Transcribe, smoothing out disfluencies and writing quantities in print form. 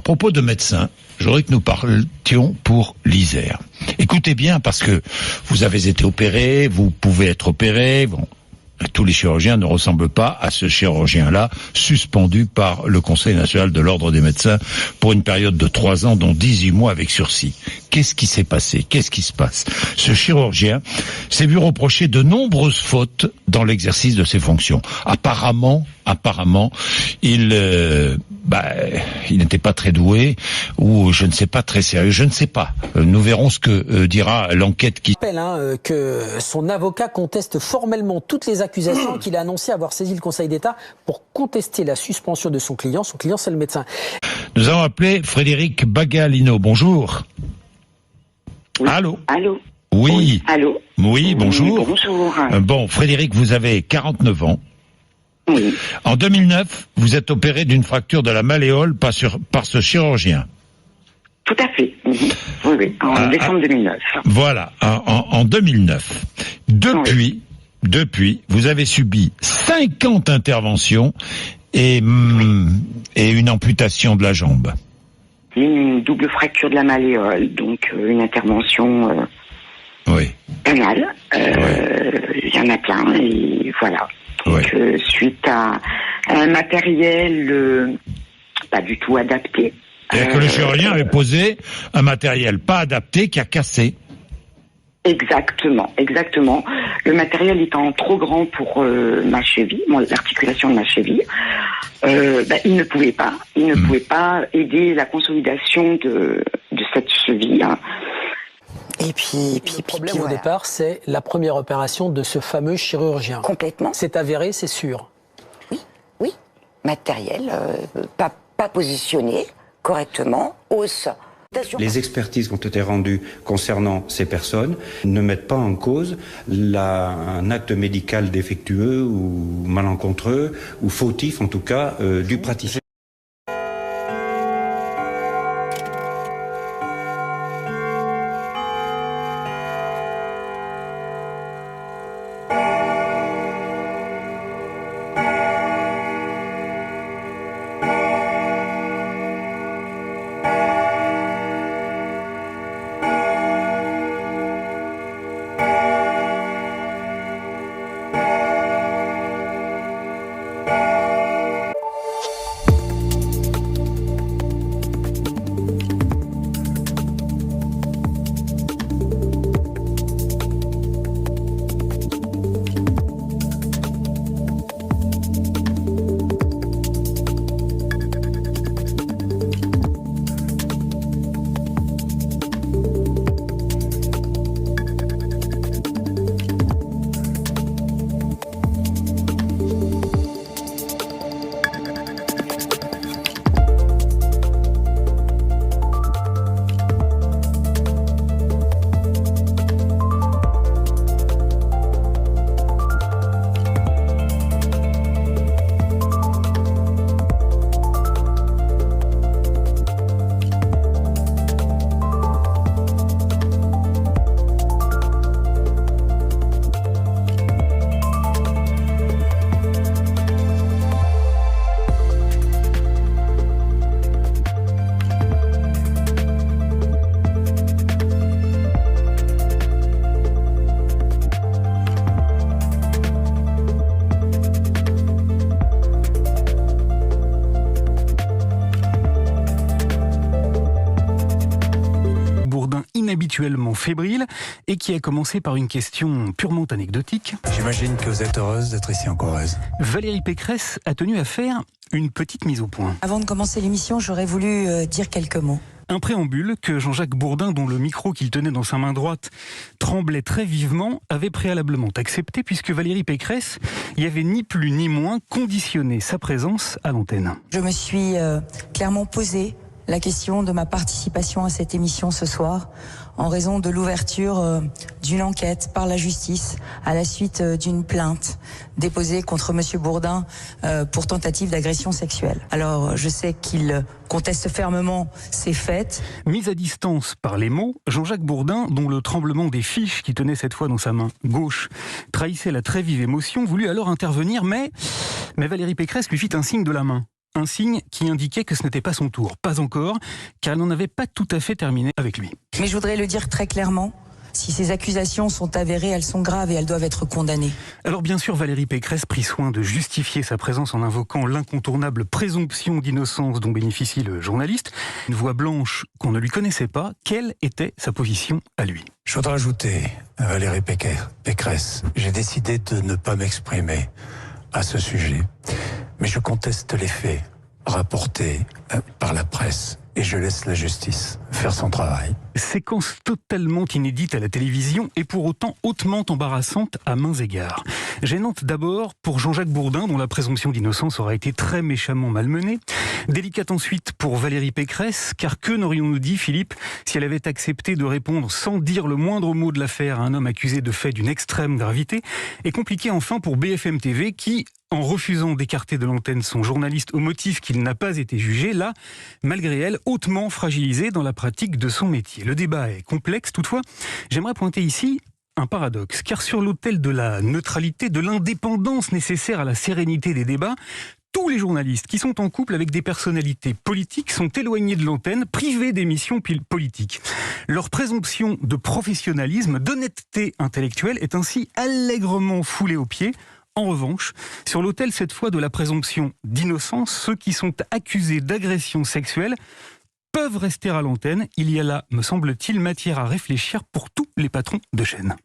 propos de médecin, je voudrais que nous parlions pour l'Isère. Écoutez bien, parce que vous avez été opéré, vous pouvez être opéré, bon, tous les chirurgiens ne ressemblent pas à ce chirurgien-là, suspendu par le Conseil national de l'ordre des médecins pour une période de 3 ans, dont 18 mois avec sursis. Qu'est-ce qui s'est passé? Qu'est-ce qui se passe? Ce chirurgien s'est vu reprocher de nombreuses fautes dans l'exercice de ses fonctions. Apparemment, il n'était pas très doué, ou je ne sais pas, très sérieux, je ne sais pas. Nous verrons ce que dira l'enquête qui... Je rappelle que son avocat conteste formellement toutes les accusations qu'il a annoncé avoir saisi le Conseil d'État pour contester la suspension de son client. Son client, c'est le médecin. Nous avons appelé Frédéric Bagalino. Bonjour. Oui. Allô. Allô. Oui. Allô. Oui, bonjour. Bonjour. Bon, Frédéric, vous avez 49 ans. Oui. En 2009, vous êtes opéré d'une fracture de la malléole par ce chirurgien. Tout à fait. Oui, en décembre 2009. Voilà, en 2009. Depuis, vous avez subi 50 interventions et une amputation de la jambe. Une double fracture de la malléole, donc une intervention Oui. banale. Il y en a plein, et voilà. Donc, suite à un matériel pas du tout adapté. C'est-à-dire que le chirurgien avait posé un matériel pas adapté qui a cassé. Exactement. Le matériel étant trop grand pour ma cheville, l'articulation de ma cheville, il ne pouvait pas aider la consolidation de cette cheville. Hein. Et puis le problème au départ, c'est la première opération de ce fameux chirurgien. Complètement. C'est avéré, c'est sûr. Oui. Matériel, pas positionné correctement, os. Les expertises qui ont été rendues concernant ces personnes ne mettent pas en cause un acte médical défectueux ou malencontreux ou fautif en tout cas du praticien. Inhabituellement fébrile et qui a commencé par une question purement anecdotique. J'imagine que vous êtes heureuse d'être ici en Corrèze. Valérie Pécresse a tenu à faire une petite mise au point. Avant de commencer l'émission, j'aurais voulu dire quelques mots. Un préambule que Jean-Jacques Bourdin, dont le micro qu'il tenait dans sa main droite tremblait très vivement, avait préalablement accepté puisque Valérie Pécresse y avait ni plus ni moins conditionné sa présence à l'antenne. Je me suis clairement posé la question de ma participation à cette émission ce soir en raison de l'ouverture d'une enquête par la justice à la suite d'une plainte déposée contre Monsieur Bourdin pour tentative d'agression sexuelle. Alors je sais qu'il conteste fermement ces faits. Mis à distance par les mots, Jean-Jacques Bourdin, dont le tremblement des fiches qu'il tenait cette fois dans sa main gauche trahissait la très vive émotion, voulut alors intervenir, mais Valérie Pécresse lui fit un signe de la main. un signe qui indiquait que ce n'était pas son tour. Pas encore, car elle n'en avait pas tout à fait terminé avec lui. Mais je voudrais le dire très clairement. Si ces accusations sont avérées, elles sont graves et elles doivent être condamnées. Alors bien sûr, Valérie Pécresse prit soin de justifier sa présence en invoquant l'incontournable présomption d'innocence dont bénéficie le journaliste. Une voix blanche qu'on ne lui connaissait pas. Quelle était sa position à lui ? Je voudrais ajouter, Valérie Pécresse, j'ai décidé de ne pas m'exprimer à ce sujet, mais je conteste les faits rapportés par la presse et je laisse la justice faire son travail. Séquence totalement inédite à la télévision et pour autant hautement embarrassante à maints égards. Gênante d'abord pour Jean-Jacques Bourdin, dont la présomption d'innocence aura été très méchamment malmenée. Délicate ensuite pour Valérie Pécresse, car que n'aurions-nous dit, Philippe, si elle avait accepté de répondre sans dire le moindre mot de l'affaire à un homme accusé de faits d'une extrême gravité. Et compliqué enfin pour BFM TV qui, en refusant d'écarter de l'antenne son journaliste au motif qu'il n'a pas été jugé, l'a, malgré elle, hautement fragilisé dans la pratique de son métier. Le débat est complexe, toutefois, j'aimerais pointer ici un paradoxe, car sur l'autel de la neutralité, de l'indépendance nécessaire à la sérénité des débats, tous les journalistes qui sont en couple avec des personnalités politiques sont éloignés de l'antenne, privés d'émissions politiques. Leur présomption de professionnalisme, d'honnêteté intellectuelle est ainsi allègrement foulée aux pieds. En revanche, sur l'autel cette fois de la présomption d'innocence, ceux qui sont accusés d'agression sexuelle peuvent rester à l'antenne. Il y a là, me semble-t-il, matière à réfléchir pour tous les patrons de chaîne.